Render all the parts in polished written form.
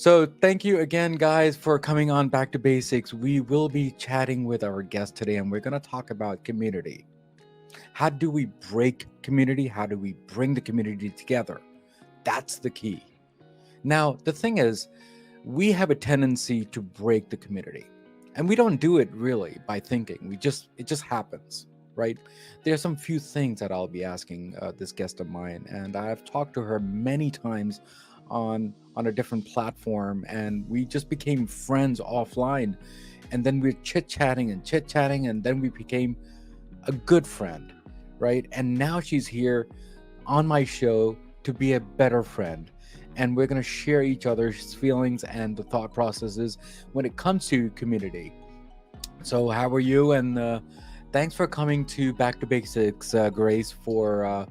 So thank you again, guys, for coming on Back to Basics. We will be chatting with our guest today, and we're going to talk about community. How do we break community? How do we bring the community together? That's the key. Now, the thing is, we have a tendency to break the community, and we don't do it really by thinking. It just happens, right? There are some few things that I'll be asking this guest of mine, and I've talked to her many times on a different platform, and we just became friends offline, and then we're chit chatting, and then we became a good friend, right? And now she's here on my show to be a better friend. And we're going to share each other's feelings and the thought processes when it comes to community. So, how are you? And thanks for coming to Back to Basics, Grace, for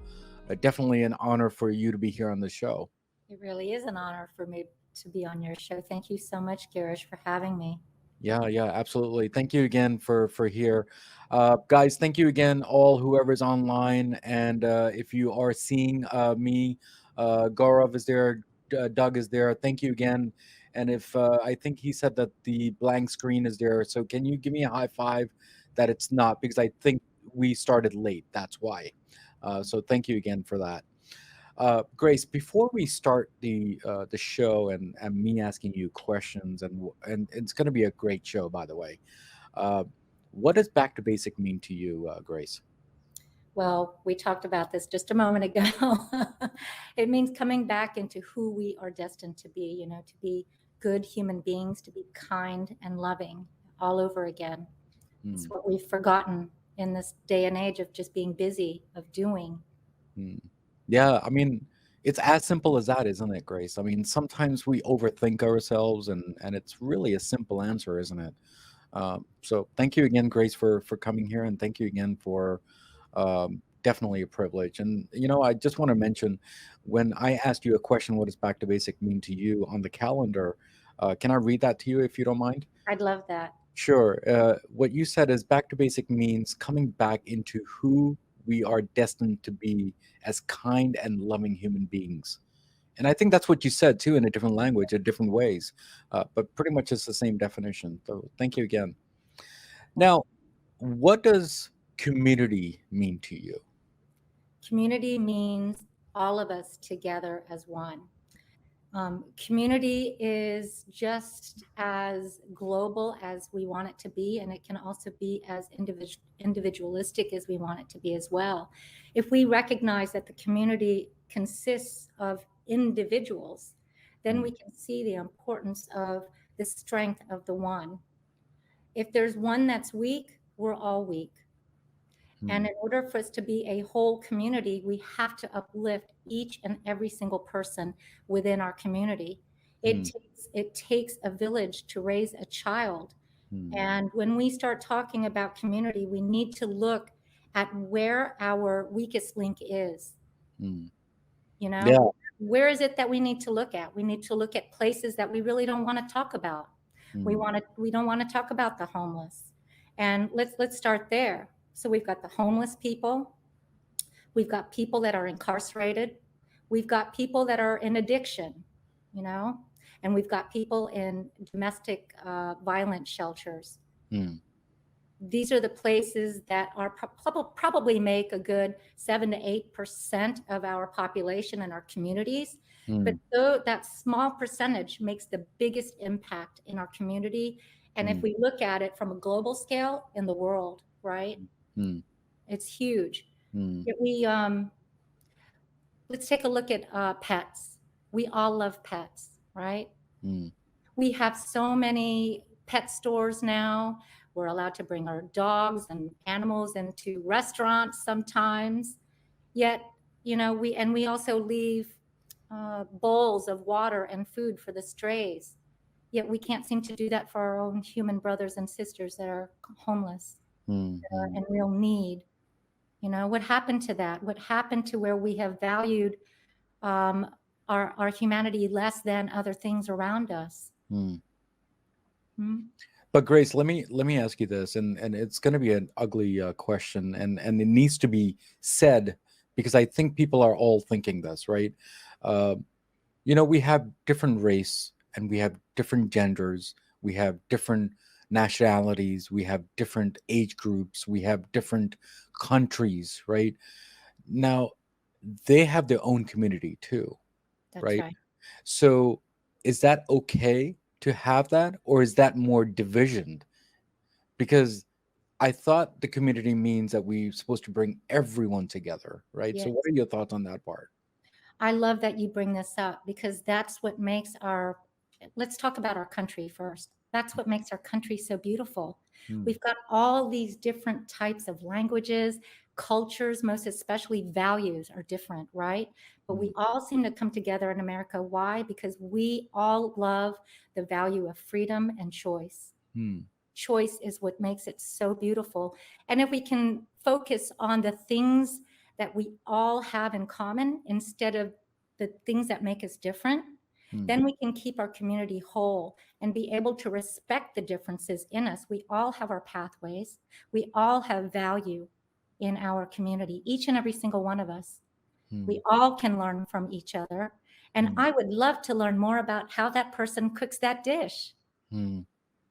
definitely an honor for you to be here on the show. It really is an honor for me to be on your show. Thank you so much, Girish, for having me. Yeah, absolutely. Thank you again for here, guys. Thank you again, all whoever's online, and if you are seeing me, Gaurav is there, Doug is there. Thank you again. And if I think he said that the blank screen is there, so can you give me a high five that it's not, because I think we started late. That's why. So thank you again for that. Grace, before we start the show and me asking you questions, and it's going to be a great show, by the way. Uh, what does back to basic mean to you, Grace? Well, we talked about this just a moment ago. It means coming back into who we are destined to be, to be good human beings, to be kind and loving all over again. It's Hmm, what we've forgotten in this day and age of just being busy, of doing. hmm. Yeah, I mean, it's as simple as that, isn't it, Grace? I mean, sometimes we overthink ourselves, and it's really a simple answer, isn't it? So thank you again, Grace, for coming here, and thank you again for definitely a privilege. And I just want to mention, when I asked you a question, what does back to basic mean to you on the calendar? Can I read that to you if you don't mind? I'd love that. Sure. What you said is back to basic means coming back into who we are destined to be as kind and loving human beings. And I think that's what you said too, in a different language, in different ways, but pretty much it's the same definition. So thank you again. Now, what does community mean to you? Community means all of us together as one. Community is just as global as we want it to be, and it can also be as individualistic as we want it to be as well. If we recognize that the community consists of individuals, then we Mm, can see the importance of the strength of the one. If there's one that's weak, we're all weak. And mm, in order for us to be a whole community, we have to uplift each and every single person within our community. It mm, takes a village to raise a child. mm, And when we start talking about community, we need to look at where our weakest link is. mm. You know, Yeah. where is it that we need to look at? We need to look at places that we really don't want to talk about. Mm, We don't want to talk about the homeless. And let's start there. So we've got the homeless people, we've got people that are incarcerated, we've got people that are in addiction, you know, and we've got people in domestic violence shelters. mm, These are the places that are probably make a good 7 to 8% of our population and our communities. But mm, though that small percentage makes the biggest impact in our community. And if mm, we look at it from a global scale in the world, right, mm, it's huge. mm, Yet let's take a look at pets. We all love pets, right? mm, We have so many pet stores now. We're allowed to bring our dogs and animals into restaurants sometimes. Yet, we also leave bowls of water and food for the strays. Yet we can't seem to do that for our own human brothers and sisters that are homeless, mm, that are mm. in real need. What happened to that? What happened to where we have valued um, our humanity less than other things around us? Mm. Hmm? But Grace, let me ask you this, and it's going to be an ugly question, and it needs to be said, because I think people are all thinking this, right? Uh, we have different race, and we have different genders, we have different nationalities, we have different age groups, we have different countries, right? Now, they have their own community too, That's right? right. So, is that okay to have that, or is that more division? Because I thought the community means that we're supposed to bring everyone together, right? So, what Yes. are your thoughts on that part? I love that you bring this up because that's what makes our, let's talk about our country first. That's what makes our country so beautiful. Hmm. We've got all these different types of languages, cultures, most especially values are different, right? But Hmm. we all seem to come together in America. Why? Because we all love the value of freedom and choice. Hmm. Choice is what makes it so beautiful. And if we can focus on the things that we all have in common instead of the things that make us different, Hmm. then we can keep our community whole and be able to respect the differences in us. We all have our pathways. We all have value in our community, each and every single one of us. Hmm. We all can learn from each other. And Hmm. I would love to learn more about how that person cooks that dish. Hmm.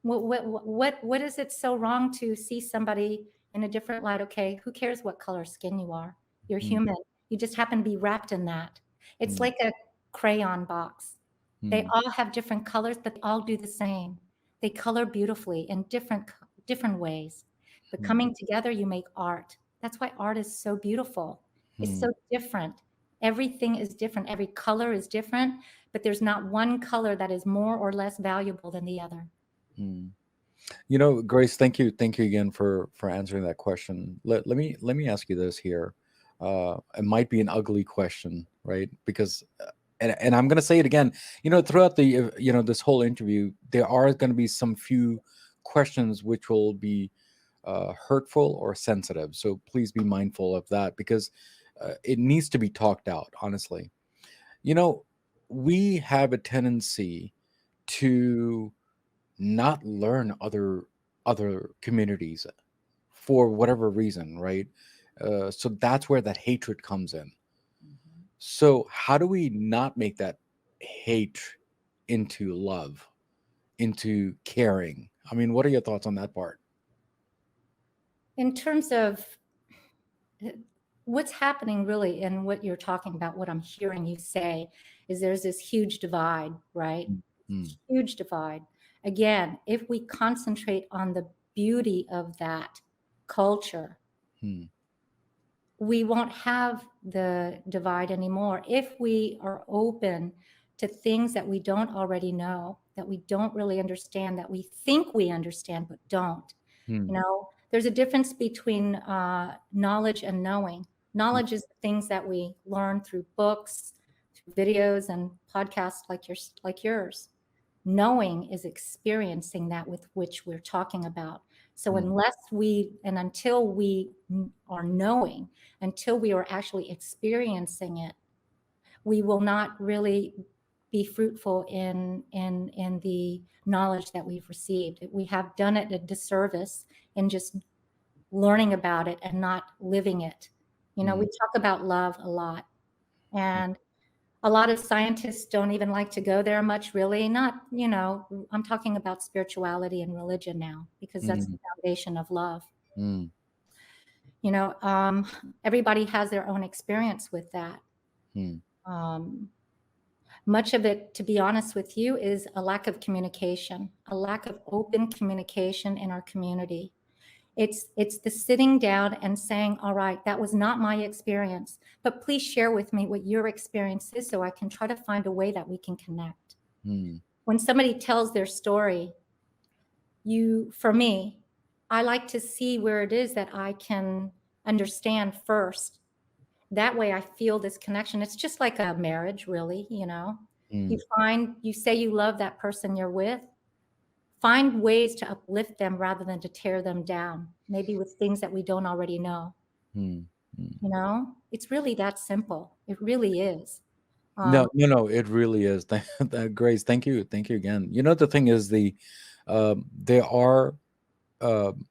What is it so wrong to see somebody in a different light? Okay, who cares what color skin you are? You're Hmm. human. You just happen to be wrapped in that. It's Hmm. like a crayon box. They Hmm. all have different colors, but they all do the same. They color beautifully in different ways. But Hmm. coming together, you make art. That's why art is so beautiful. It's Hmm. so different. Everything is different. Every color is different, but there's not one color that is more or less valuable than the other. Hmm. Grace, thank you again for answering that question. Let me ask you this here. It might be an ugly question, right? Because and I'm gonna say it again. Throughout the this whole interview, there are going to be some few questions which will be hurtful or sensitive. So please be mindful of that because it needs to be talked out. Honestly, you know, we have a tendency to not learn other communities for whatever reason, right? So that's where that hatred comes in. So how do we not make that hate into love, into caring? I mean, what are your thoughts on that part? In terms of what's happening really and what you're talking about, what I'm hearing you say is there's this huge divide, right? Mm, Huge divide. Again, if we concentrate on the beauty of that culture, mm, we won't have the divide anymore. If we are open to things that we don't already know, that we don't really understand, that we think we understand but don't. mm, There's a difference between knowledge and knowing. mm, Knowledge is the things that we learn through books, through videos and podcasts like yours. Knowing is experiencing that with which we're talking about. So mm, unless we and until we are knowing, until we are actually experiencing it, we will not really be fruitful in the knowledge that we've received. We have done it a disservice in just learning about it and not living it. We mm, talk about love a lot, and a lot of scientists don't even like to go there much, really. Not, I'm talking about spirituality and religion now because that's the mm, foundation of love. mm, You know, um, Everybody has their own experience with that. mm, Um, Much of it, to be honest with you, is a lack of communication, a lack of open communication in our community. It's the sitting down and saying, all right, that was not my experience, but please share with me what your experience is so I can try to find a way that we can connect. mm, When somebody tells their story, for me, I like to see where it is that I can understand first. That way I feel this connection. It's just like a marriage, really. mm, You say you love that person you're with, find ways to uplift them rather than to tear them down, maybe with things that we don't already know. mm, mm. It's really that simple. It really is. No, Um, no, no, it really is. Grace, thank you again. The thing is um, there are um,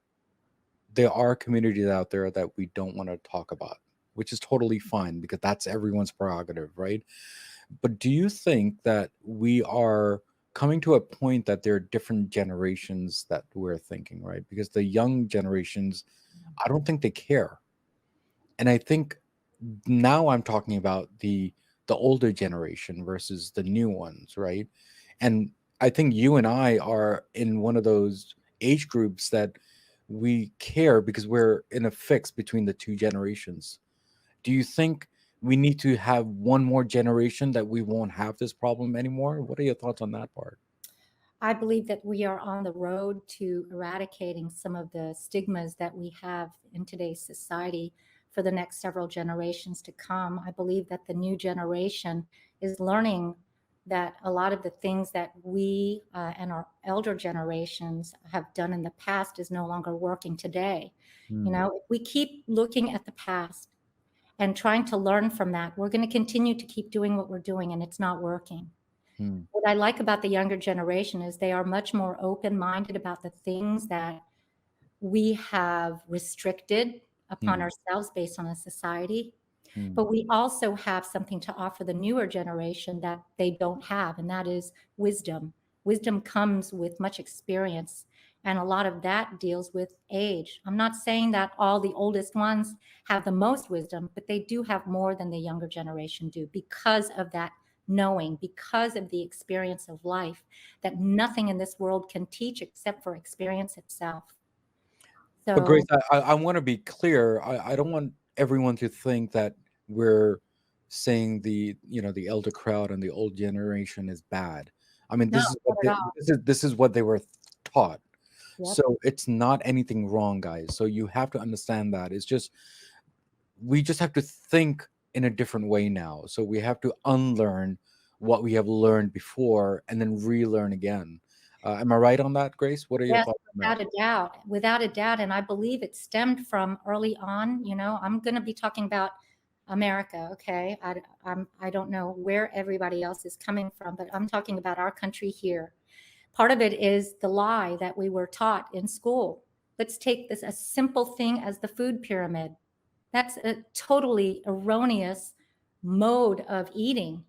there are communities out there that we don't want to talk about, which is totally fine because that's everyone's prerogative, right? But do you think that we are coming to a point that there are different generations that we're thinking, right? Because the young generations, I don't think they care. And I think now I'm talking about the older generation versus the new ones, right? And I think you and I are in one of those age groups that we care because we're in a fix between the two generations. Do you think we need to have one more generation that we won't have this problem anymore? What are your thoughts on that part? I believe that we are on the road to eradicating some of the stigmas that we have in today's society for the next several generations to come. I believe that the new generation is learning that a lot of the things that we and our elder generations have done in the past is no longer working today. You Hmm. know, if we keep looking at the past and trying to learn from that, we're going to continue to keep doing what we're doing and it's not working. Hmm. What I like about the younger generation is they are much more open-minded about the things that we have restricted upon Hmm. ourselves based on a society. Hmm. But we also have something to offer the newer generation that they don't have, and that is wisdom. Wisdom comes with much experience, and a lot of that deals with age. I'm not saying that all the oldest ones have the most wisdom, but they do have more than the younger generation do because of that knowing, because of the experience of life that nothing in this world can teach except for experience itself. But Grace, So I want to be clear. I don't want everyone to think that we're saying the elder crowd and the old generation is bad. I mean, no, this is what not at all. this is what they were taught. Yep. So it's not anything wrong, guys. So you have to understand that. It's just we just have to think in a different way now. So we have to unlearn what we have learned before and then relearn again. Am I right on that, Grace? What are your Yes, thoughts on that? without a doubt, without a doubt. And I believe it stemmed from early on. You know, I'm going to be talking about America. Okay. I don't know where everybody else is coming from, but I'm talking about our country here. Part of it is the lie that we were taught in school. Let's take this a simple thing as the food pyramid. That's a totally erroneous mode of eating.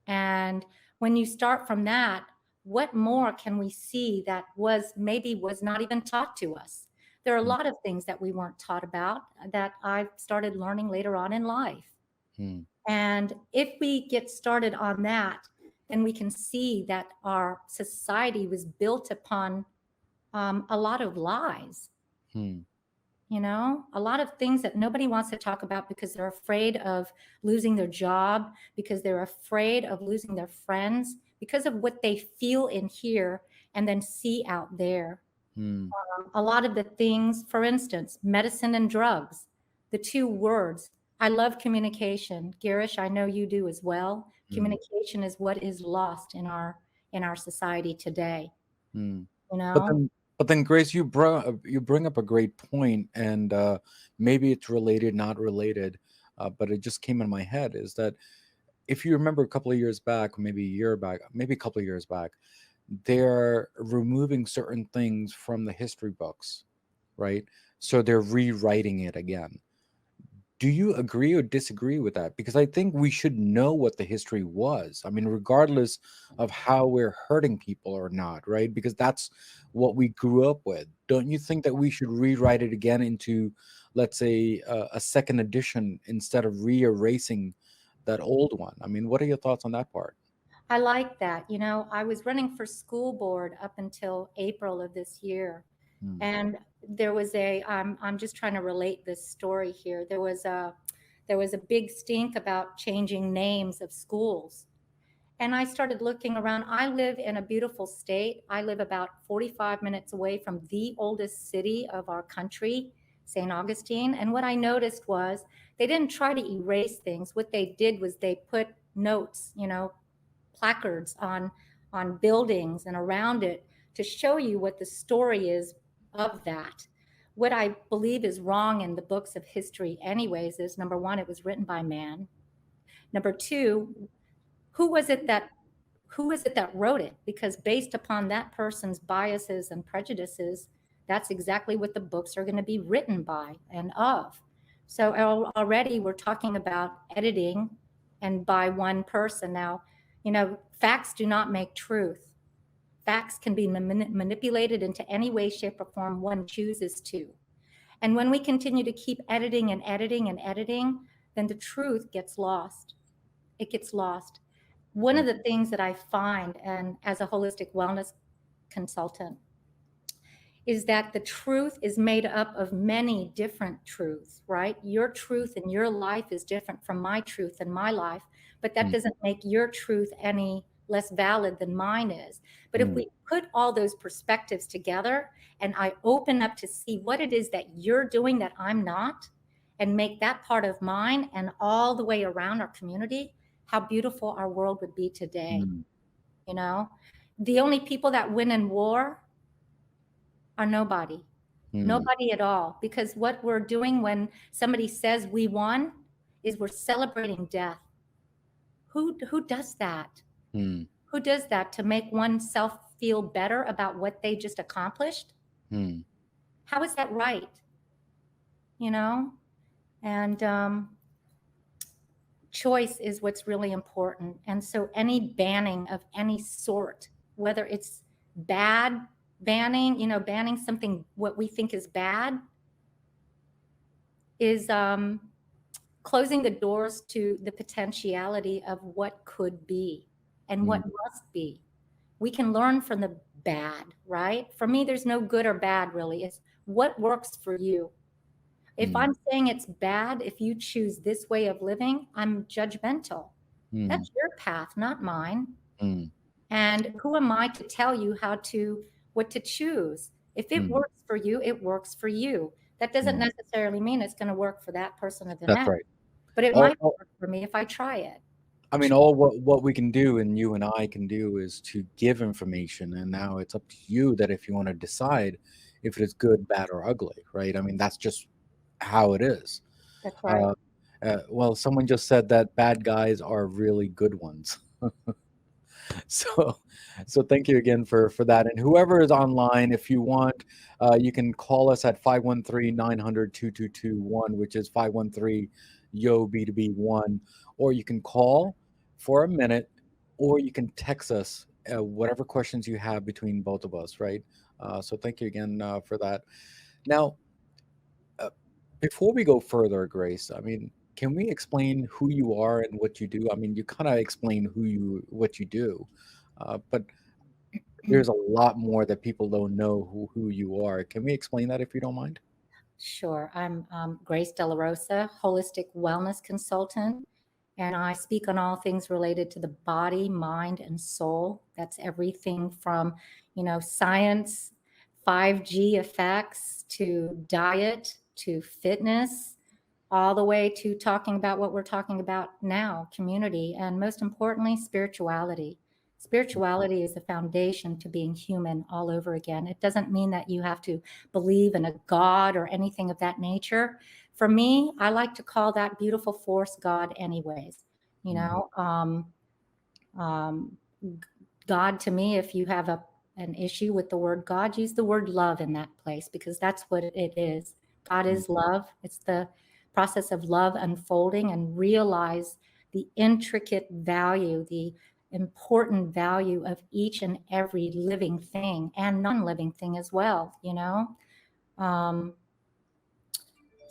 And when you start from that, what more can we see that was not even taught to us? There are a Hmm. lot of things that we weren't taught about that I started learning later on in life. Hmm. And if we get started on that, then we can see that our society was built upon a lot of lies, Hmm. you know, a lot of things that nobody wants to talk about because they're afraid of losing their job, because they're afraid of losing their friends, because of what they feel in here and then see out there. Hmm. A lot of the things, for instance, medicine and drugs, the two words. I love communication. Girish, I know you do as well. Hmm. Communication is what is lost in our society today, Hmm. you But know? then, Grace, you bring up a great point, and maybe it's related, not related, but it just came in my head. Is that if you remember a couple of years back, maybe a year back, maybe a couple of years back, they're removing certain things from the history books, right? So they're rewriting it again. Do you agree or disagree with that? Because I think we should know what the history was. I mean, regardless of how we're hurting people or not, right? Because that's what we grew up with. Don't you think that we should rewrite it again into, let's say, a second edition instead of re-erasing that old one? I mean, what are your thoughts on that part? I like that. You know, I was running for school board up until April of this year. Hmm. And there was I'm just trying to relate this story here. There was a big stink about changing names of schools. And I started looking around. I live in a beautiful state. I live about 45 minutes away from the oldest city of our country, St. Augustine. And what I noticed was they didn't try to erase things. What they did was they put notes, you know, placards on buildings and around it to show you what the story is of that. What I believe is wrong in the books of history anyways is number one, it was written by man. Number two, who was it that wrote it? Because based upon that person's biases and prejudices, that's exactly what the books are going to be written by and of. So already we're talking about editing and by one person. Now, you know, facts do not make truth. Facts can be manipulated into any way, shape, or form one chooses to. And when we continue to keep editing and editing and editing, then the truth gets lost. It gets lost. One of the things that I find, and as a holistic wellness consultant, is that the truth is made up of many different truths, right? Your truth in your life is different from my truth in my life, but that doesn't make your truth any less valid than mine is. But if we put all those perspectives together and I open up to see what it is that you're doing that I'm not, and make that part of mine and all the way around our community, how beautiful our world would be today. You know, the only people that win in war are nobody. Nobody at all. Because what we're doing when somebody says we won is we're celebrating death. Who does that? Who does that to make oneself feel better about what they just accomplished? How is that right? You know? And choice is what's really important. And so any banning of any sort, whether it's bad banning, you know, banning something what we think is bad, is closing the doors to the potentiality of what could be and what must be. We can learn from the bad, right? For me, there's no good or bad, really. It's what works for you. If I'm saying it's bad, if you choose this way of living, I'm judgmental. That's your path, not mine. And who am I to tell you what to choose? If it works for you, it works for you. That doesn't necessarily mean it's going to work for that person or the That's next, right. but it might work for me if I try it. I mean, all what we can do, and you and I can do, is to give information, and now it's up to you that if you want to decide if it is good, bad, or ugly, right? I mean, that's just how it is. That's right. Well, someone just said that bad guys are really good ones. So, so thank you again for that. And whoever is online, if you want, you can call us at 513-900-2221, which is 513 yo B2B1, or you can call for a minute, or you can text us whatever questions you have between both of us, right? So thank you again for that. Now, before we go further, Grace, I mean, can we explain who you are and what you do? I mean, you kind of explain what you do, but there's a lot more that people don't know who you are. Can we explain that if you don't mind? Sure. I'm Grace De La Rosa, holistic wellness consultant, and I speak on all things related to the body, mind, and soul. That's everything from, you know, science, 5G effects, to diet, to fitness, all the way to talking about what we're talking about now, community, and most importantly, spirituality. Spirituality is the foundation to being human all over again. It doesn't mean that you have to believe in a God or anything of that nature. For me, I like to call that beautiful force God anyways. You know, God to me, if you have an issue with the word God, use the word love in that place, because that's what it is. God is love. It's the process of love unfolding, and realize the intricate value, the important value of each and every living thing and non-living thing as well, you know?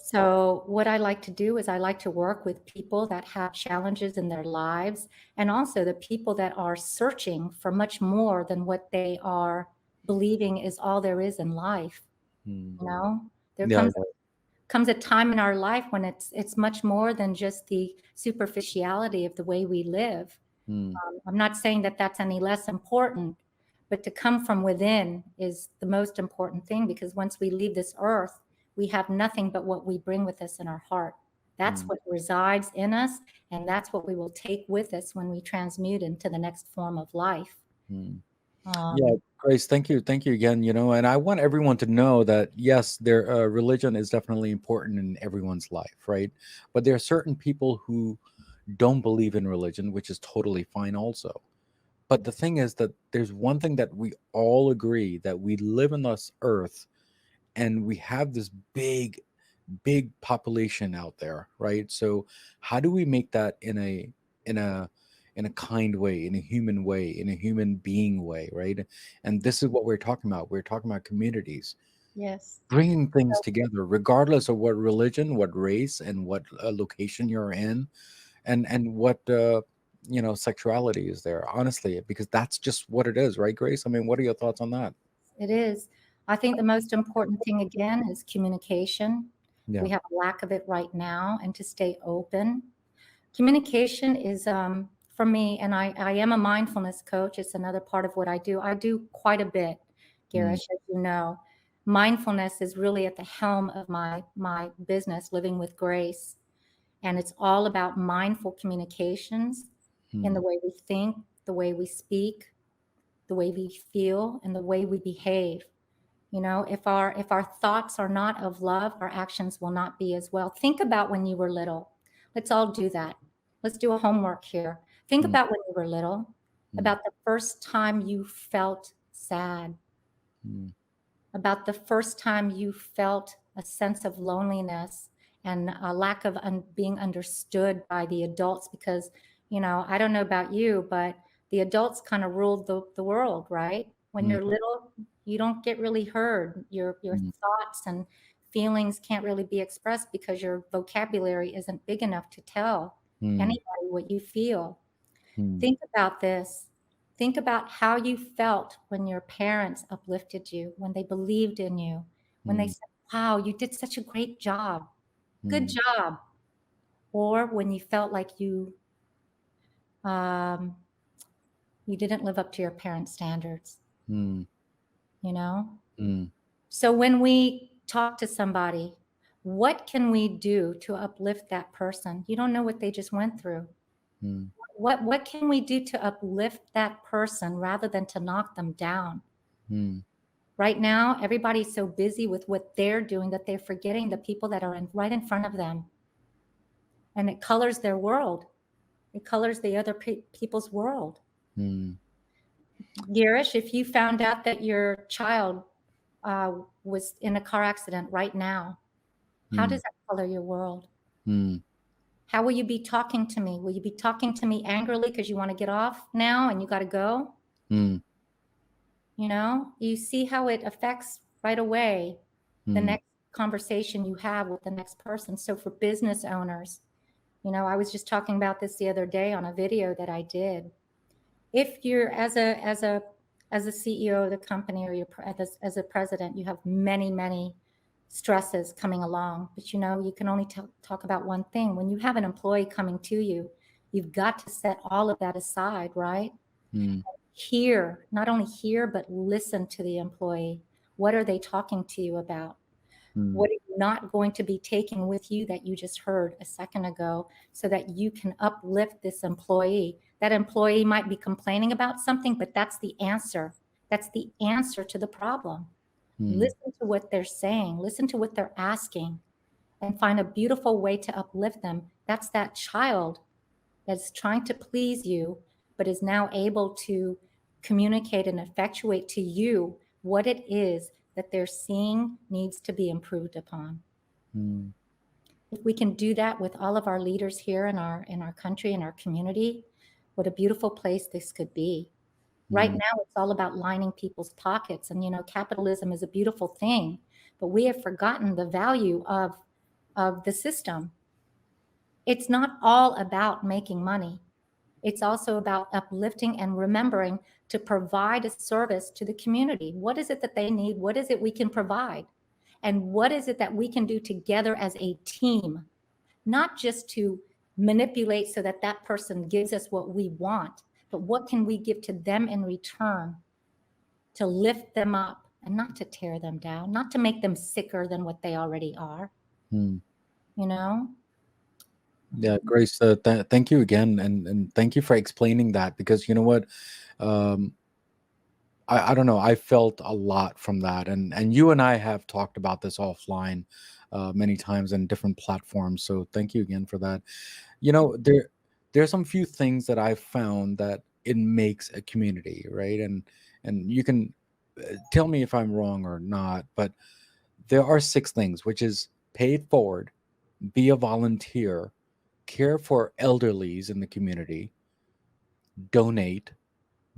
So what I like to do is I like to work with people that have challenges in their lives, and also the people that are searching for much more than what they are believing is all there is in life. You know, there Yeah, comes a time in our life when it's much more than just the superficiality of the way we live. I'm not saying that that's any less important, but to come from within is the most important thing, because once we leave this earth, we have nothing but what we bring with us in our heart. That's what resides in us, and that's what we will take with us when we transmute into the next form of life. yeah, Grace, thank you again. You know, and I want everyone to know that yes, their religion is definitely important in everyone's life, right? But there are certain people who don't believe in religion, which is totally fine, also. But the thing is that there's one thing that we all agree, that we live on this earth, and we have this big population out there, right? So how do we make that in a in a kind way, in a human way, in a human being way, right? And this is what we're talking about. We're talking about communities, Yes. bringing things together, regardless of what religion, what race, and what location you're in, and what sexuality is there. Honestly, because that's just what it is, right, Grace? I mean, what are your thoughts on that? It is. I think the most important thing again is communication. Yeah. We have a lack of it right now, and to stay open. Communication is, for me, and I am a mindfulness coach. It's another part of what I do. I do quite a bit, Mm, Garish, as you know. Mindfulness is really at the helm of my business, Living with Grace. And it's all about mindful communications in the mm, way we think, the way we speak, the way we feel, and the way we behave. If our thoughts are not of love, our actions will not be as well. Think about when you were little. Let's all do that. Let's do a homework here. Think mm, about when you were little, mm, about the first time you felt sad, mm, about the first time you felt a sense of loneliness and a lack of being understood by the adults. Because, I don't know about you, but the adults kind of ruled the world, right? When mm, you're little, you don't get really heard. Your mm, thoughts and feelings can't really be expressed because your vocabulary isn't big enough to tell mm, anybody what you feel. mm, Think about this. Think about how you felt when your parents uplifted you, when they believed in you, when they mm, said, "Wow, you did such a great job. Good mm, job." Or when you felt like um, you didn't live up to your parents' standards, mm, you know? mm, So when we talk to somebody, what can we do to uplift that person? You don't know what they just went through. mm, What can we do to uplift that person rather than to knock them down? mm, Right now, everybody's so busy with what they're doing that they're forgetting the people that are right in front of them. And it colors their world. It colors the other people's world. mm, Girish, if you found out that your child uh, was in a car accident right now, how mm, does that color your world? mm, How will you be talking to me? Will you be talking to me angrily because you want to get off now and you got to go? mm, You see how it affects right away the mm, next conversation you have with the next person. So for business owners, I was just talking about this the other day on a video that I did. If you're as a CEO of the company, or you're as a president, you have many stresses coming along, but you can only talk about one thing. When you have an employee coming to you, you've got to set all of that aside, right? mm, Hear, not only hear, but listen to the employee. What are they talking to you about? mm, What are you not going to be taking with you that you just heard a second ago, so that you can uplift this employee? That employee might be complaining about something, but that's the answer. That's the answer to the problem. mm, Listen to what they're saying, listen to what they're asking, and find a beautiful way to uplift them. That's that child that's trying to please you, but is now able to communicate and effectuate to you what it is that they're seeing needs to be improved upon. mm, If we can do that with all of our leaders here in our country, in our community, what a beautiful place this could be. Right mm, now, it's all about lining people's pockets. And, capitalism is a beautiful thing, but we have forgotten the value of the system. It's not all about making money. It's also about uplifting and remembering to provide a service to the community. What is it that they need? What is it we can provide? And what is it that we can do together as a team? Not just to manipulate so that that person gives us what we want, but what can we give to them in return to lift them up and not to tear them down, not to make them sicker than what they already are, mm. you know? Yeah, Grace, thank you again, and thank you for explaining that, because you know what, um, I don't know, I felt a lot from that, and you and I have talked about this offline many times in different platforms. So thank you again for that. There's some few things that I've found that it makes a community, right? And you can tell me if I'm wrong or not, but there are six things, which is pay it forward, be a volunteer, care for elderlies in the community, donate,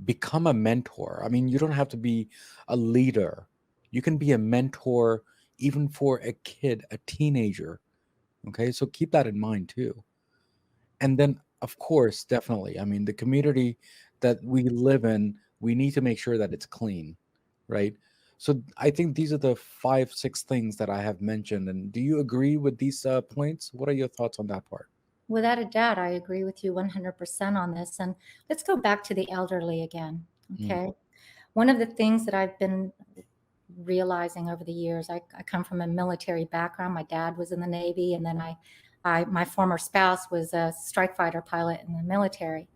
become a mentor. I mean, you don't have to be a leader. You can be a mentor even for a kid, a teenager. Okay, so keep that in mind too. And then, of course, definitely, I mean, the community that we live in, we need to make sure that it's clean, right? So I think these are the five, six things that I have mentioned. And do you agree with these points? What are your thoughts on that part? Without a doubt, I agree with you 100% on this. And let's go back to the elderly again. Mm, Okay. One of the things that I've been realizing over the years, I come from a military background. My dad was in the Navy, and then my former spouse was a strike fighter pilot in the military.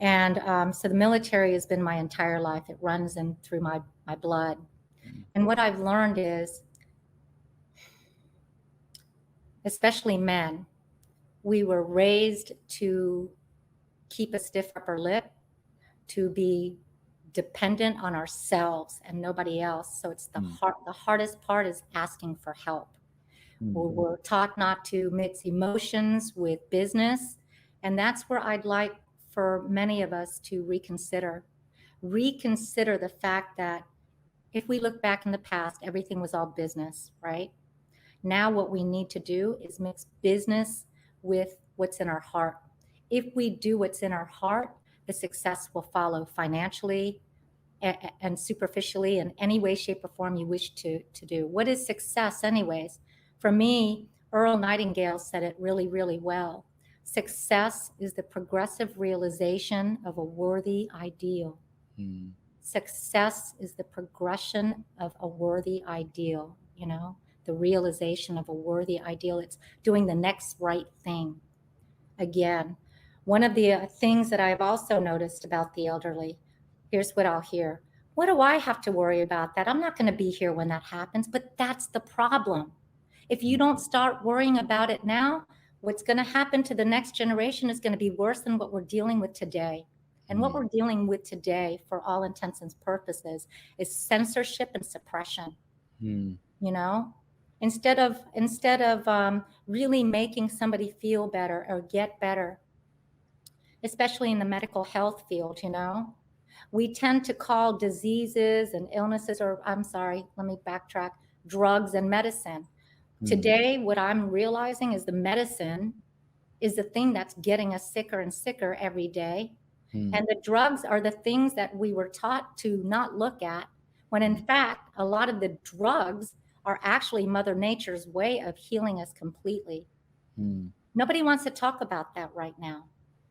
And so the military has been my entire life. It runs in through my blood. mm, And what I've learned is, especially men, we were raised to keep a stiff upper lip, to be dependent on ourselves and nobody else. So it's mm, the hardest part is asking for help. mm, We're taught not to mix emotions with business. And that's where I'd like for many of us to reconsider the fact that if we look back in the past, everything was all business, right? Now, what we need to do is mix business with what's in our heart. If we do what's in our heart, the success will follow financially and superficially in any way, shape, or form you wish to do. What is success, anyways? For me, Earl Nightingale said it really, really well. Success is the progressive realization of a worthy ideal. mm, Success is the progression of a worthy ideal, the realization of a worthy ideal. It's doing the next right thing. Again, one of the things that I've also noticed about the elderly, here's what I'll hear. What do I have to worry about that? I'm not going to be here when that happens, but that's the problem. If you don't start worrying about it now, what's going to happen to the next generation is going to be worse than what we're dealing with today. And what mm, we're dealing with today, for all intents and purposes, is censorship and suppression. mm, You know, instead of really making somebody feel better or get better, especially in the medical health field, we tend to call diseases and illnesses, or I'm sorry, let me backtrack, drugs and medicine. mm, Today, what I'm realizing is the medicine is the thing that's getting us sicker and sicker every day. mm, And the drugs are the things that we were taught to not look at, when in fact, a lot of the drugs are actually Mother Nature's way of healing us completely. mm, Nobody wants to talk about that right now.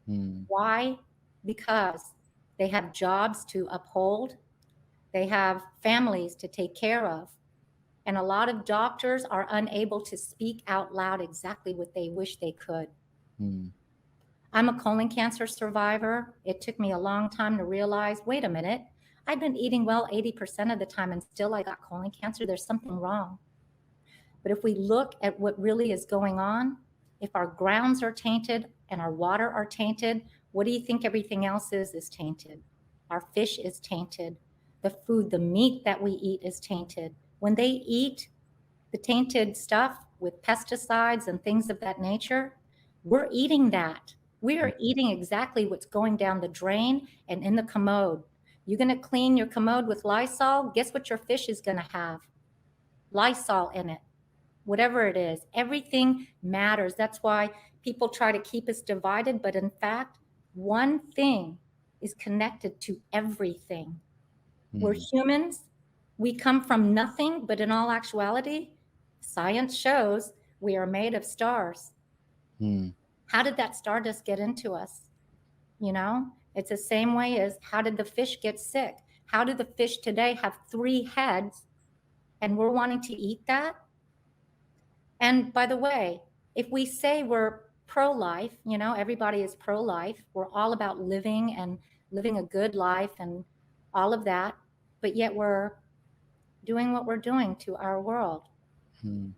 mm, Why? Because they have jobs to uphold, they have families to take care of. And a lot of doctors are unable to speak out loud exactly what they wish they could. mm, I'm a colon cancer survivor. It took me a long time to realize, wait a minute, I've been eating well 80% of the time and still I got colon cancer. There's something wrong. But if we look at what really is going on, if our grounds are tainted and our water are tainted, what do you think everything else is tainted? Our fish is tainted. The food, the meat that we eat is tainted. When they eat the tainted stuff with pesticides and things of that nature, we're eating that. We are eating exactly what's going down the drain and in the commode. You're going to clean your commode with Lysol. Guess what your fish is going to have? Lysol in it. Whatever it is, everything matters. That's why people try to keep us divided. But in fact, one thing is connected to everything. We're mm, humans. We come from nothing, but in all actuality, science shows we are made of stars. mm, How did that stardust get into us? You know, it's the same way as how did the fish get sick? How do the fish today have 3 heads and we're wanting to eat that? And by the way, if we say we're pro life, everybody is pro life, we're all about living and living a good life and all of that, but yet we're doing what we're doing to our world. mm.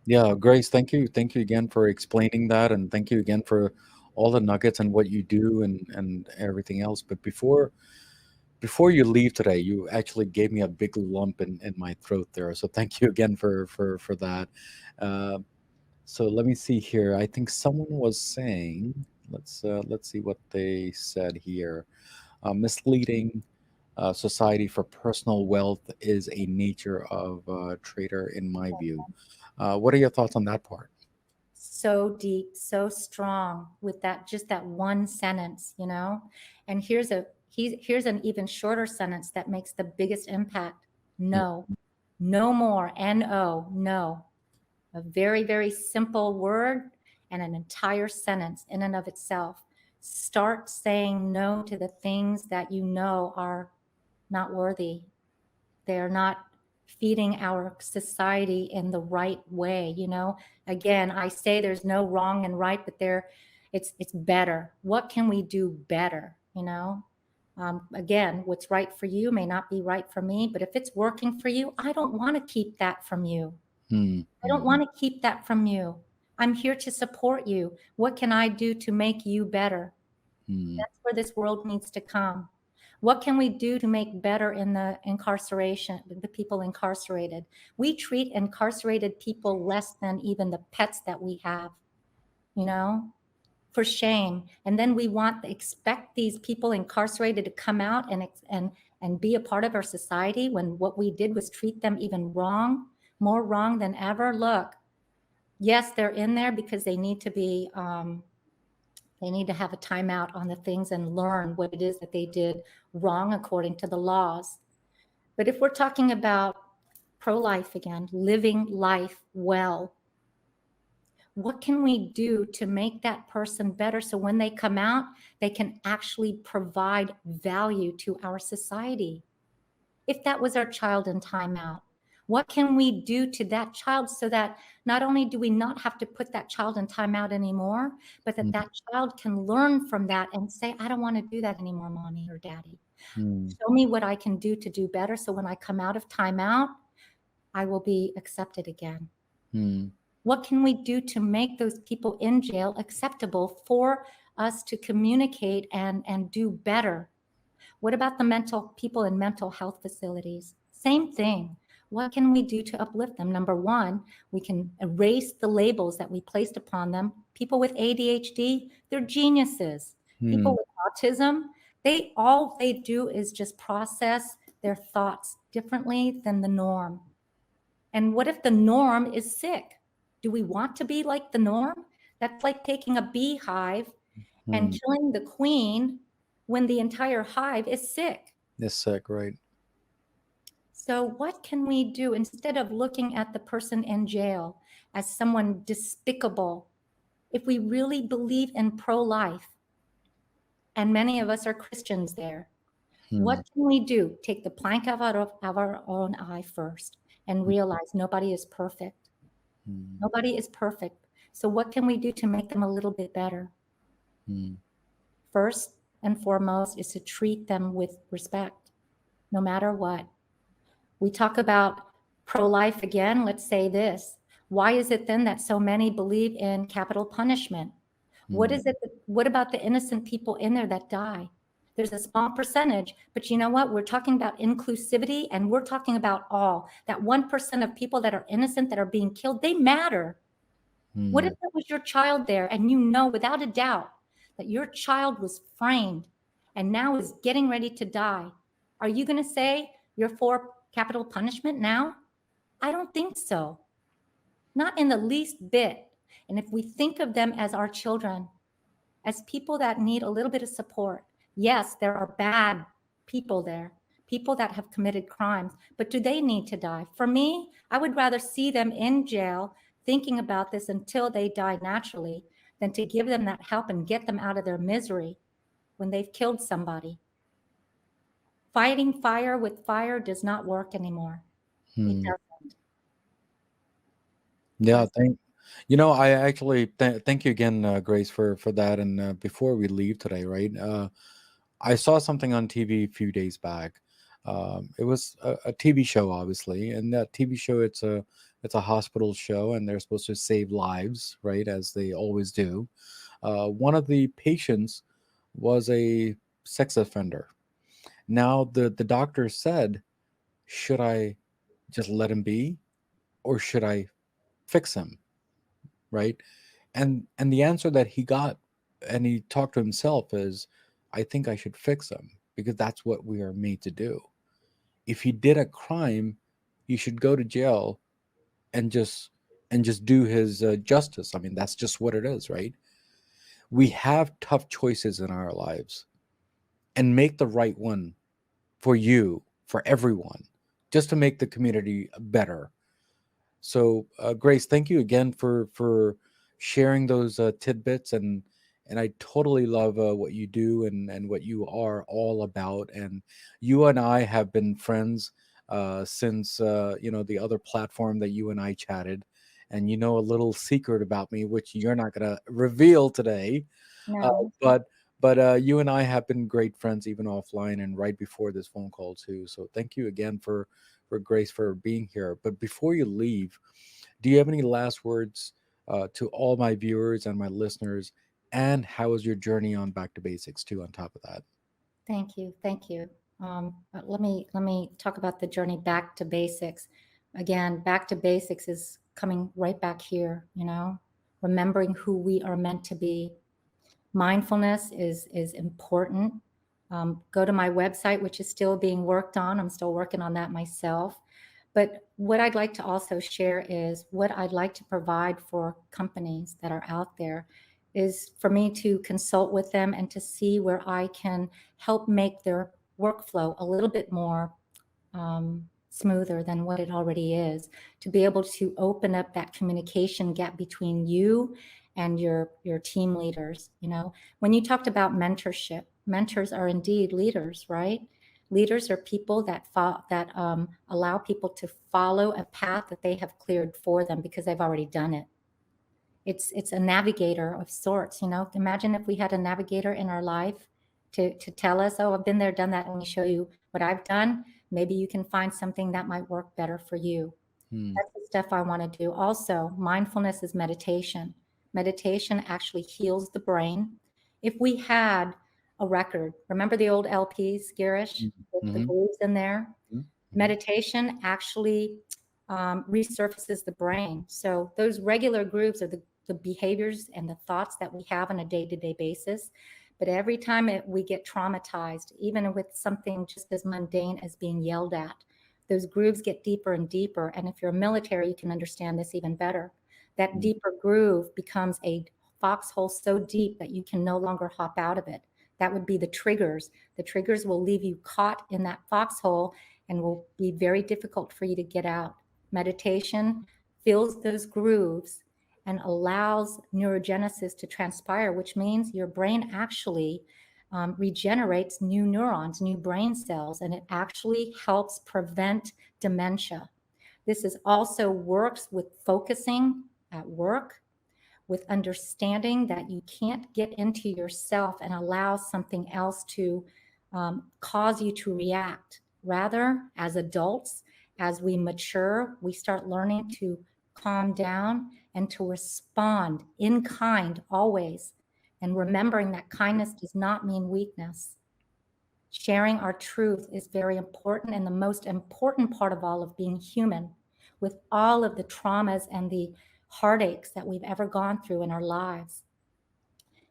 Yeah, Grace, thank you. Thank you again for explaining that, and thank you again for all the nuggets and what you do and everything else. But before you leave today, you actually gave me a big lump in my throat there. So thank you again for that. Uh, so let me see here. I think someone was saying, Let's see what they said here. Misleading society for personal wealth is a nature of trader, in my view. What are your thoughts on that part? So deep, so strong with that, just that one sentence, you know. And here's an even shorter sentence that makes the biggest impact. Mm, No, no more. No, no. A very, very simple word and an entire sentence in and of itself. Start saying no to the things that you know are not worthy. They are not feeding our society in the right way. You know, again, I say there's no wrong and right, but it's better. What can we do better? You know, again, what's right for you may not be right for me, but if it's working for you, I don't want to keep that from you. mm, I don't want to keep that from you. I'm here to support you. What can I do to make you better? mm, That's where this world needs to come. What can we do to make better in the incarceration, the people incarcerated? We treat incarcerated people less than even the pets that we have, you know, for shame. And then we expect these people incarcerated to come out and be a part of our society when what we did was treat them even wrong, more wrong than ever. Look, yes, they're in there because they need to have a timeout on the things and learn what it is that they did wrong according to the laws. But if we're talking about pro-life again, living life well, what can we do to make that person better so when they come out, they can actually provide value to our society? If that was our child in timeout, what can we do to that child so that not only do we not have to put that child in timeout anymore, but that mm, that child can learn from that and say, I don't want to do that anymore, mommy or daddy. mm, Show me what I can do to do better. So when I come out of timeout, I will be accepted again. mm, What can we do to make those people in jail acceptable for us to communicate and do better? What about the mental people in mental health facilities? Same thing. What can we do to uplift them? Number one, we can erase the labels that we placed upon them. People with ADHD, they're geniuses. People mm, with autism, all they do is just process their thoughts differently than the norm. And what if the norm is sick? Do we want to be like the norm? That's like taking a beehive and mm. killing the queen when the entire hive is sick. It's sick, right? So, what can we do instead of looking at the person in jail as someone despicable? If we really believe in pro life, and many of us are Christians there, what Mm, can we do? Take the plank out of our own eye first and realize nobody is perfect. mm, Nobody is perfect. So, what can we do to make them a little bit better? mm, First and foremost is to treat them with respect, no matter what. We talk about pro-life again. Let's say this. Why is it then that so many believe in capital punishment? mm, What about the innocent people in there that die? There's a small percentage, but you know what? We're talking about inclusivity and we're talking about all. That 1% of people that are innocent that are being killed, they matter. What if mm, it was your child there and you know without a doubt that your child was framed and now is getting ready to die? Are you going to say you're for capital punishment now? I don't think so. Not in the least bit. And if we think of them as our children, as people that need a little bit of support, yes, there are bad people there, people that have committed crimes, but do they need to die? For me, I would rather see them in jail thinking about this until they die naturally than to give them that help and get them out of their misery when they've killed somebody. Fighting fire with fire does not work anymore. It mm. doesn't. Yeah, Yes. I actually thank you again, Grace, for that. And before we leave today, right? I saw something on TV a few days back. It was a TV show, obviously, and that TV show it's a hospital show, and they're supposed to save lives, right, as they always do. One of the patients was a sex offender. Now the doctor said, should I just let him be, or should I fix him, right? And the answer that he got and he talked to himself as, I think I should fix him because that's what we are made to do. If he did a crime, he should go to jail and just do his justice. I mean, that's just what it is, right? We have tough choices in our lives, and make the right one for you, for everyone, just to make the community better. So, Grace, thank you again for sharing those tidbits, and I totally love what you do and what you are all about. And you and I have been friends since the other platform that you and I chatted. And you know a little secret about me, which you're not gonna reveal today. Uh, No. but you and I have been great friends even offline and right before this phone call too. So thank you again for Grace for being here. But before you leave, do you have any last words to all my viewers and my listeners? And how is your journey on Back to Basics too? On top of that, Thank you. Thank you. Let me talk about the journey back to basics. Again, back to basics is coming right back here, remembering who we are meant to be. Mindfulness is important. Go to my website, which is still being worked on. I'm still working on that myself. But what I'd like to also share is what I'd like to provide for companies that are out there is for me to consult with them and to see where I can help make their workflow a little bit more smoother than what it already is, to be able to open up that communication gap between you and your team leaders. When you talked about mentorship, mentors are indeed leaders, right? Leaders are people that allow people to follow a path that they have cleared for them because they've already done it. It's a navigator of sorts. Imagine if we had a navigator in our life to tell us, oh, I've been there, done that. Let me show you what I've done. Maybe you can find something that might work better for you. hmm. That's the stuff I want to do. Also, mindfulness is meditation. Meditation actually heals the brain. If we had a record, remember the old LPs, Girish, with the Mm-hmm. grooves in there? Mm-hmm. Meditation actually resurfaces the brain. So those regular grooves are the behaviors and the thoughts that we have on a day-to-day basis. But every time we get traumatized, even with something just as mundane as being yelled at, those grooves get deeper and deeper. And if you're military, you can understand this even better. That deeper groove becomes a foxhole so deep that you can no longer hop out of it. That would be the triggers. The triggers will leave you caught in that foxhole and will be very difficult for you to get out. Meditation fills those grooves and allows neurogenesis to transpire, which means your brain actually regenerates new neurons, new brain cells, and it actually helps prevent dementia. This is also works with focusing at work, with understanding that you can't get into yourself and allow something else to cause you to react. Rather, as adults, as we mature, we start learning to calm down and to respond in kind always. And remembering that kindness does not mean weakness. Sharing our truth is very important and the most important part of all of being human, with all of the traumas and the heartaches that we've ever gone through in our lives,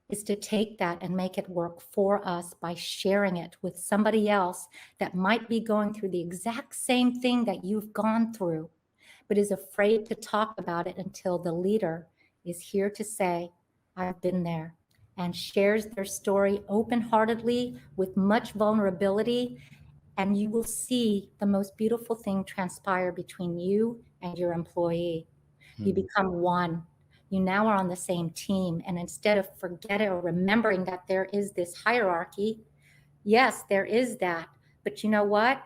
is to take that and make it work for us by sharing it with somebody else that might be going through the exact same thing that you've gone through, but is afraid to talk about it until the leader is here to say, I've been there, and shares their story open-heartedly with much vulnerability. And you will see the most beautiful thing transpire between you and your employee. You Hmm. become one. You now are on the same team. And instead of forgetting or remembering that there is this hierarchy, yes, there is that. But you know what?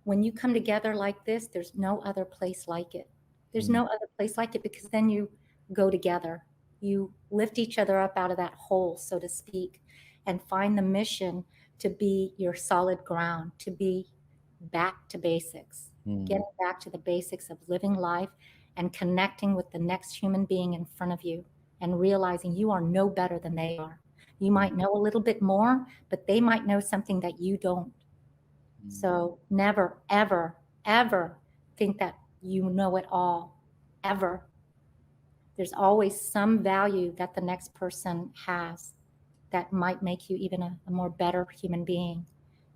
When you come together like this, there's no other place like it. There's Hmm. no other place like it because then you go together. You lift each other up out of that hole, so to speak, and find the mission to be your solid ground, to be back to basics, Hmm. getting back to the basics of living life and connecting with the next human being in front of you and realizing you are no better than they are. You might know a little bit more, but they might know something that you don't. Hmm. So never, ever, ever think that you know it all, ever. There's always some value that the next person has. that might make you even a more better human being.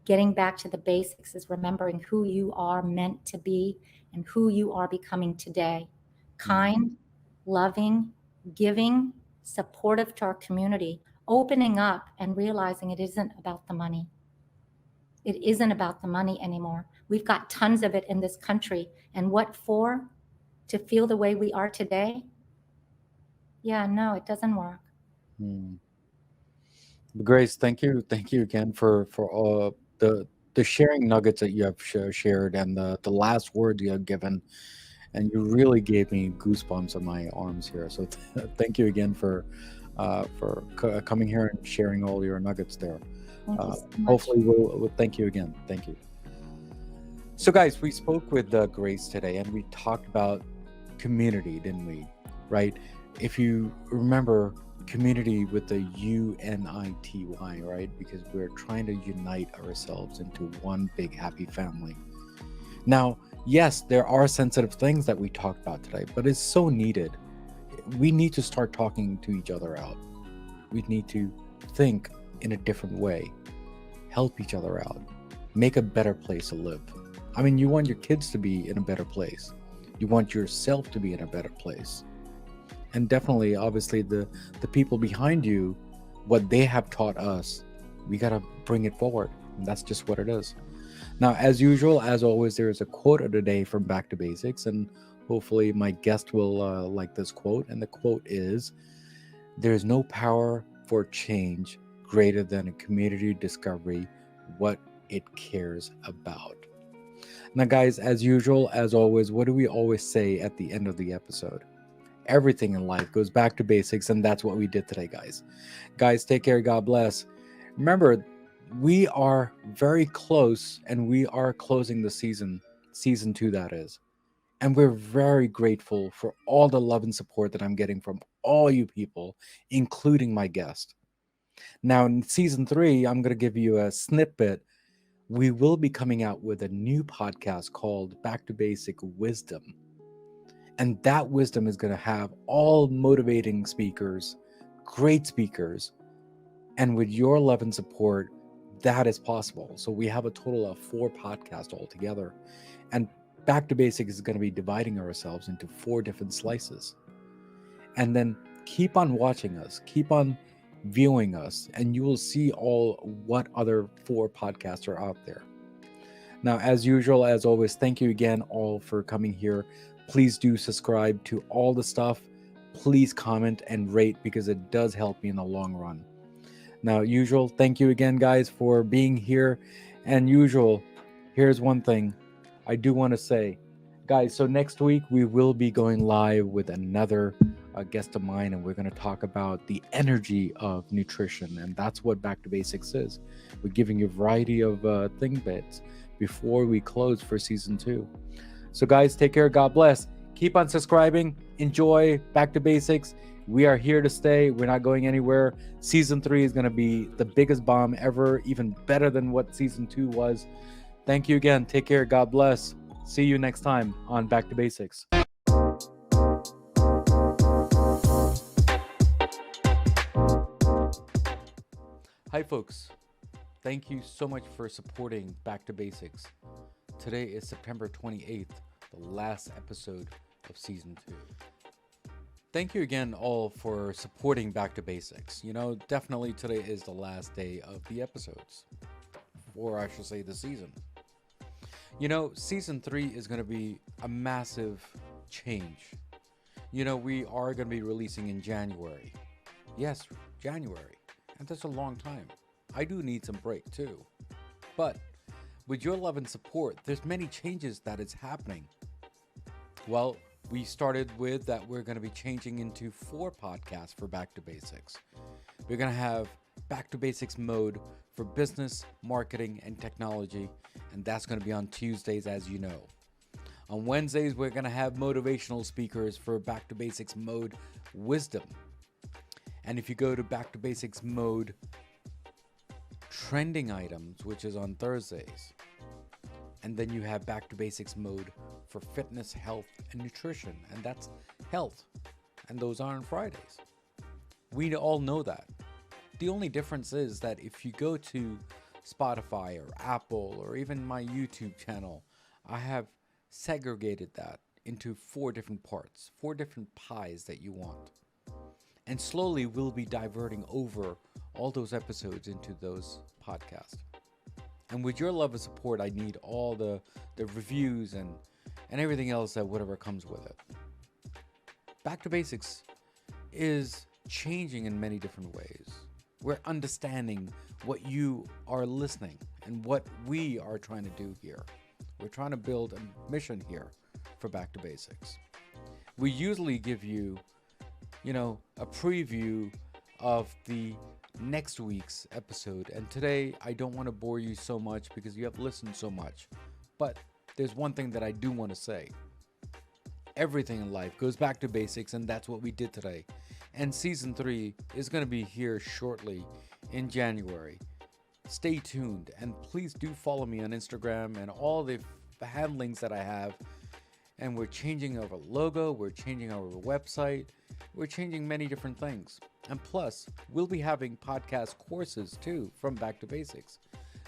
Getting back to the basics is remembering who you are meant to be and who you are becoming today. Kind, loving, giving, supportive to our community, opening up and realizing it isn't about the money. It isn't about the money anymore. We've got tons of it in this country. And what for? To feel the way we are today? Yeah, no, it doesn't work. Mm. Grace, thank you again for all the sharing nuggets that you have shared, and the last word you have given, and you really gave me goosebumps on my arms here. So thank you again for coming here and sharing all your nuggets there. Thank you so much. Hopefully, we'll thank you again. Thank you. So, guys, we spoke with Grace today, and we talked about community, didn't we? Right? If you remember, community with the UNITY, right? Because we're trying to unite ourselves into one big happy family. Now, yes, there are sensitive things that we talked about today, but it's so needed. We need to start talking to each other out. We need to think in a different way, help each other out, make a better place to live. I mean, you want your kids to be in a better place. You want yourself to be in a better place. And definitely, obviously, the people behind you, what they have taught us, we got to bring it forward. And that's just what it is. Now, as usual, as always, there is a quote of the day from Back to Basics. And hopefully my guest will like this quote. And the quote is, "There is no power for change greater than a community discovery what it cares about." Now, guys, as usual, as always, what do we always say at the end of the episode? Everything in life goes back to basics, and that's what we did today, guys. Guys, take care. God bless. Remember, we are very close, and we are closing the season 2, that is. And we're very grateful for all the love and support that I'm getting from all you people, including my guest. Now, in season 3, I'm going to give you a snippet. We will be coming out with a new podcast called Back to Basic Wisdom. And that wisdom is going to have all motivating speakers, great speakers. And with your love and support, that is possible. So we have a total of 4 podcasts altogether. And Back to Basics is going to be dividing ourselves into 4 different slices. And then keep on watching us, keep on viewing us, and you will see all what other 4 podcasts are out there. Now, as usual, as always, thank you again all for coming here. Please do subscribe to all the stuff. Please comment and rate, because it does help me in the long run. Now, usual, thank you again, guys, for being here. And usual, here's one thing I do want to say, guys. So next week we will be going live with another guest of mine, and we're going to talk about the energy of nutrition, and that's what Back to Basics is. We're giving you a variety of thing bits before we close for season 2. So, guys, take care. God bless. Keep on subscribing. Enjoy Back to Basics. We are here to stay. We're not going anywhere. Season 3 is going to be the biggest bomb ever, even better than what season 2 was. Thank you again. Take care. God bless. See you next time on Back to Basics. Hi, folks. Thank you so much for supporting Back to Basics. Today is September 28th, the last episode of season 2. Thank you again all for supporting Back to Basics. You know, definitely today is the last day of the episodes, or I should say the season. You know, season 3 is going to be a massive change. You know, we are going to be releasing in January. Yes, January. And that's a long time. I do need some break too. But with your love and support, there's many changes that is happening. Well, we started with that we're going to be changing into 4 podcasts for Back to Basics. We're going to have Back to Basics mode for business, marketing, and technology, and that's going to be on Tuesdays, as you know. On Wednesdays, we're going to have motivational speakers for Back to Basics mode wisdom. And if you go to Back to Basics mode trending items, which is on Thursdays. And then you have Back to Basics mode for fitness, health, and nutrition. And that's health. And those are on Fridays. We all know that. The only difference is that if you go to Spotify or Apple or even my YouTube channel, I have segregated that into 4 different parts, 4 different pies that you want. And slowly we'll be diverting over all those episodes into those podcasts. And with your love and support, I need all the reviews and everything else that whatever comes with it. Back to Basics is changing in many different ways. We're understanding what you are listening and what we are trying to do here. We're trying to build a mission here for Back to Basics. We usually give you, a preview of the next week's episode. And today, I don't want to bore you so much because you have listened so much. But there's one thing that I do want to say. Everything in life goes back to basics, and that's what we did today. And season 3 is going to be here shortly in January. Stay tuned, and please do follow me on Instagram and all the handlings that I have. And we're changing our logo, we're changing our website, we're changing many different things. And plus, we'll be having podcast courses too from Back to Basics.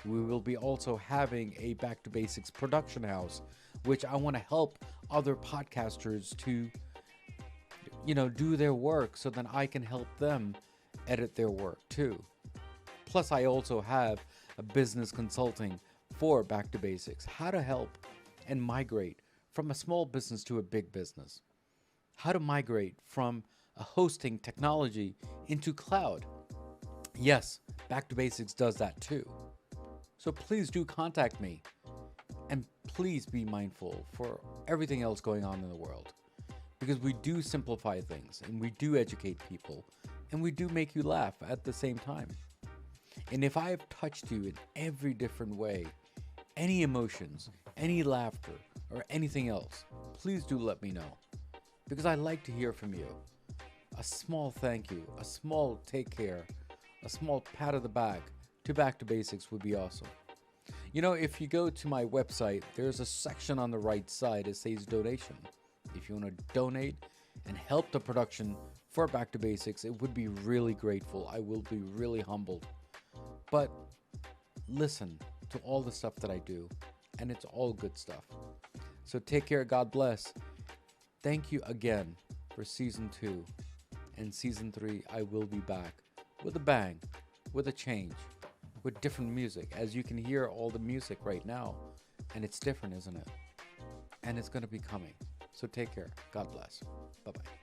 We will be also having a Back to Basics production house, which I want to help other podcasters to, do their work so then I can help them edit their work too. Plus, I also have a business consulting for Back to Basics, how to help and migrate from a small business to a big business, how to migrate from a hosting technology into cloud. Yes, Back to Basics does that too. So please do contact me, and please be mindful for everything else going on in the world, because we do simplify things and we do educate people and we do make you laugh at the same time. And if I have touched you in every different way, any emotions, any laughter, or anything else, please do let me know, because I like to hear from you. A small thank you, a small take care, a small pat of the back to Back to Basics would be awesome. If you go to my website, there's a section on the right side that says donation. If you want to donate and help the production for Back to Basics, it would be really grateful. I will be really humbled. But listen to all the stuff that I do, and it's all good stuff. So take care, God bless. Thank you again for season 2. And season 3, I will be back with a bang, with a change, with different music. As you can hear all the music right now, and it's different, isn't it? And it's going to be coming. So take care. God bless. Bye-bye.